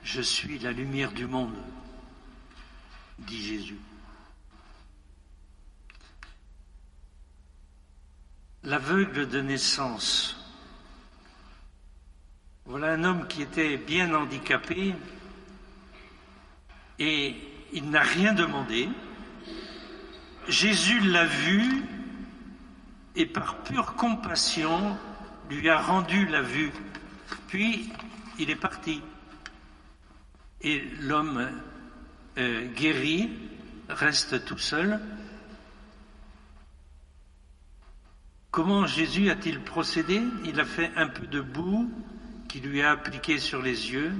Je suis la lumière du monde, dit Jésus. L'aveugle de naissance. Voilà un homme qui était bien handicapé et il n'a rien demandé. Jésus l'a vu et par pure compassion lui a rendu la vue. Puis il est parti. Et l'homme guéri reste tout seul. Comment Jésus a-t-il procédé? Il a fait un peu de boue qui lui a appliqué sur les yeux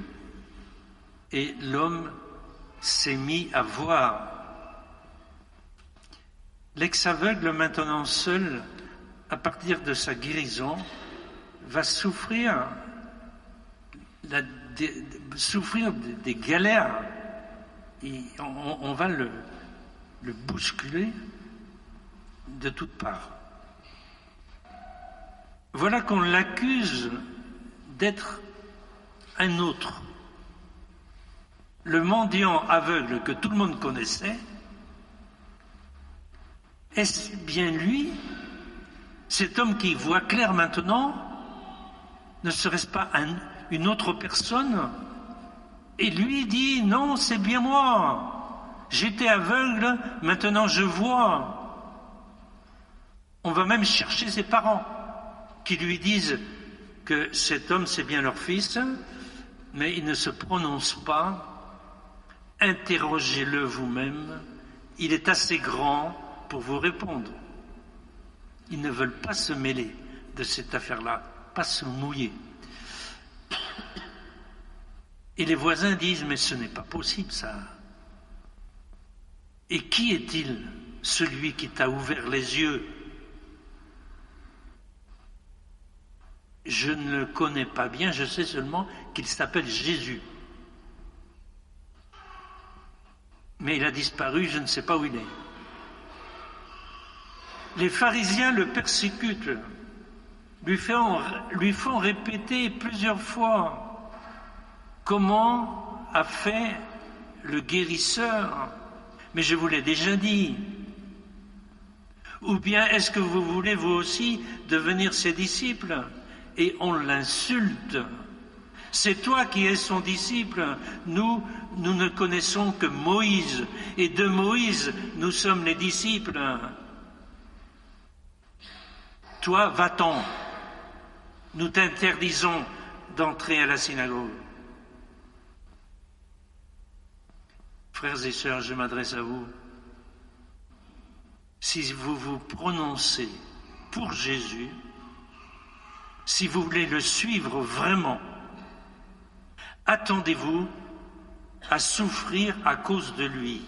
et l'homme s'est mis à voir. L'ex-aveugle, maintenant seul, à partir de sa guérison, va souffrir des galères. On va le bousculer de toutes parts. Voilà qu'on l'accuse d'être un autre. Le mendiant aveugle que tout le monde connaissait, est-ce bien lui, cet homme qui voit clair maintenant? Ne serait-ce pas une autre personne? Et lui dit, non, c'est bien moi. J'étais aveugle, maintenant je vois. On va même chercher ses parents, qui lui disent que cet homme, c'est bien leur fils, mais il ne se prononce pas. Interrogez-le vous-même, il est assez grand pour vous répondre. Ils ne veulent pas se mêler de cette affaire-là, pas se mouiller. Et les voisins disent, mais ce n'est pas possible ça. Et qui est-il, celui qui t'a ouvert les yeux? Je ne le connais pas bien, je sais seulement qu'il s'appelle Jésus. Mais il a disparu, je ne sais pas où il est. Les pharisiens le persécutent, lui font répéter plusieurs fois comment a fait le guérisseur. Mais je vous l'ai déjà dit. Ou bien est-ce que vous voulez vous aussi devenir ses disciples? Et on l'insulte. C'est toi qui es son disciple. Nous ne connaissons que Moïse. Et de Moïse, nous sommes les disciples. Toi, va-t'en. Nous t'interdisons d'entrer à la synagogue. Frères et sœurs, je m'adresse à vous. Si vous vous prononcez pour Jésus, si vous voulez le suivre vraiment, attendez-vous à souffrir à cause de lui,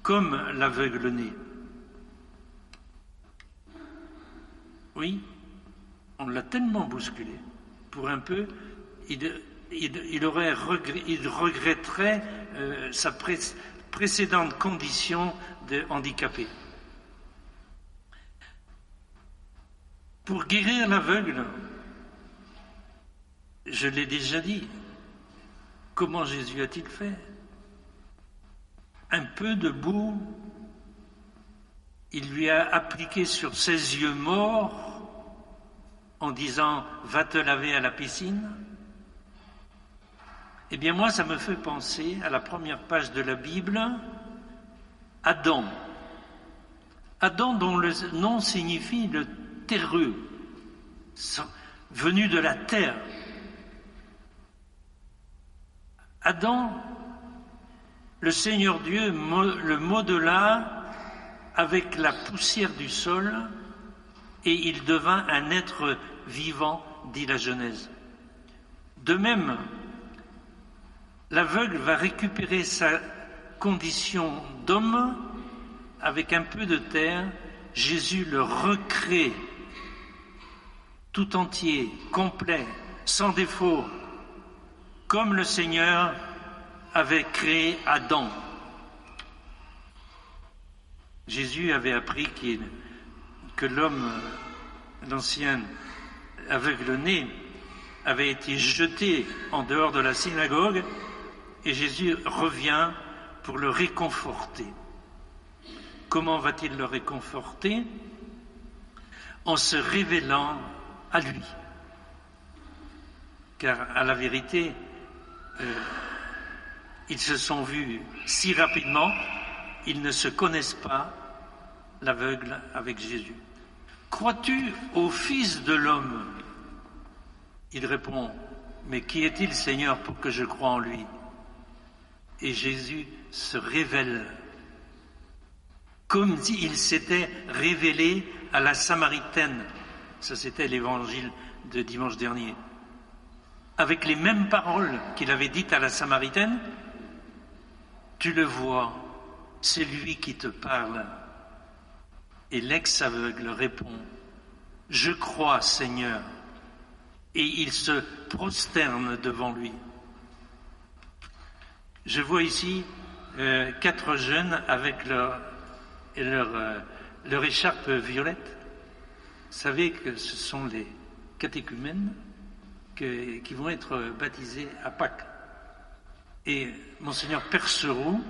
comme l'aveugle-né. Oui, on l'a tellement bousculé. Pour un peu, il regretterait sa précédente condition de handicapé. Pour guérir l'aveugle, je l'ai déjà dit, comment Jésus a-t-il fait? Un peu de boue, il lui a appliqué sur ses yeux morts en disant « va te laver à la piscine ». Eh bien moi, ça me fait penser à la première page de la Bible, Adam. Adam dont le nom signifie le terreux, venu de la terre. Adam, le Seigneur Dieu le modela avec la poussière du sol et il devint un être vivant, dit la Genèse. De même, l'aveugle va récupérer sa condition d'homme avec un peu de terre. Jésus le recrée tout entier, complet, sans défaut, comme le Seigneur avait créé Adam. Jésus avait appris que l'homme, l'ancien aveugle-né, avait été jeté en dehors de la synagogue et Jésus revient pour le réconforter. Comment va-t-il le réconforter? En se révélant à lui. Car à la vérité, ils se sont vus si rapidement, ils ne se connaissent pas, l'aveugle avec Jésus. Crois-tu au Fils de l'homme? Il répond, mais qui est-il, Seigneur, pour que je croie en lui? Et Jésus se révèle, comme s'il s'était révélé à la Samaritaine. Ça, c'était l'évangile de dimanche dernier. Avec les mêmes paroles qu'il avait dites à la Samaritaine, tu le vois, c'est lui qui te parle. Et l'ex-aveugle répond, je crois, Seigneur. Et il se prosterne devant lui. Je vois ici 4 jeunes avec leur écharpe violette. Vous savez que ce sont les catéchumènes qui vont être baptisés à Pâques. Et Monseigneur Perceroux,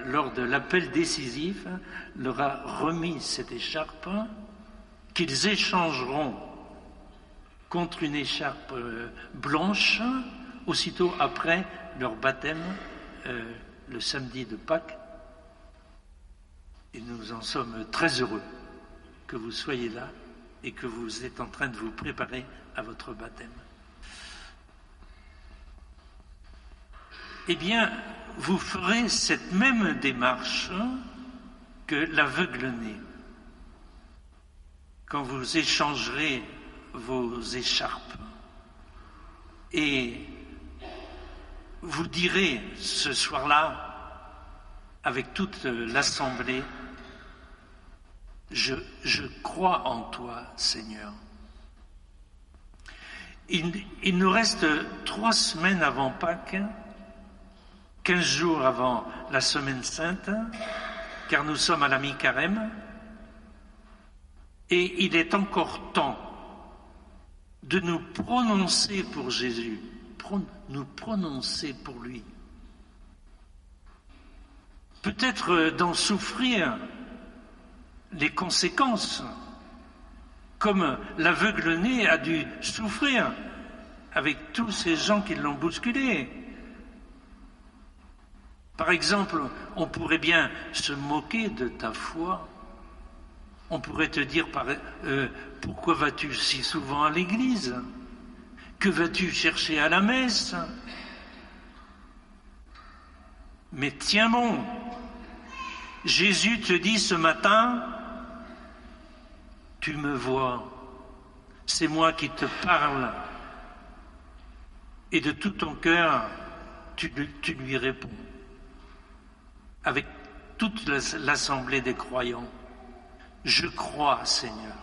lors de l'appel décisif, leur a remis cette écharpe qu'ils échangeront contre une écharpe blanche aussitôt après leur baptême le samedi de Pâques. Et nous en sommes très heureux que vous soyez là et que vous êtes en train de vous préparer à votre baptême. Eh bien, vous ferez cette même démarche que l'aveugle-né. Quand vous échangerez vos écharpes et vous direz ce soir-là, avec toute l'assemblée, je crois en toi, Seigneur. Il nous reste 3 semaines avant Pâques, 15 jours avant la Semaine Sainte, car nous sommes à la mi-carême, et il est encore temps de nous prononcer pour Jésus, nous prononcer pour lui. Peut-être d'en souffrir les conséquences, comme l'aveugle-né a dû souffrir avec tous ces gens qui l'ont bousculé. Par exemple, on pourrait bien se moquer de ta foi. On pourrait te dire, pourquoi vas-tu si souvent à l'église? Que vas-tu chercher à la messe? Mais tiens bon, Jésus te dit ce matin, tu me vois, c'est moi qui te parle. Et de tout ton cœur, tu lui réponds. Avec toute l'assemblée des croyants, je crois, Seigneur.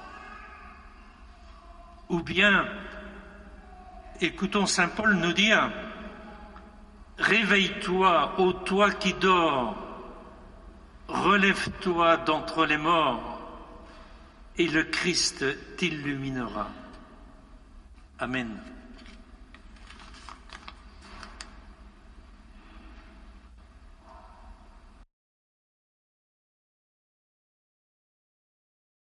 Ou bien, écoutons saint Paul nous dire, réveille-toi, ô toi qui dors, relève-toi d'entre les morts, et le Christ t'illuminera. Amen.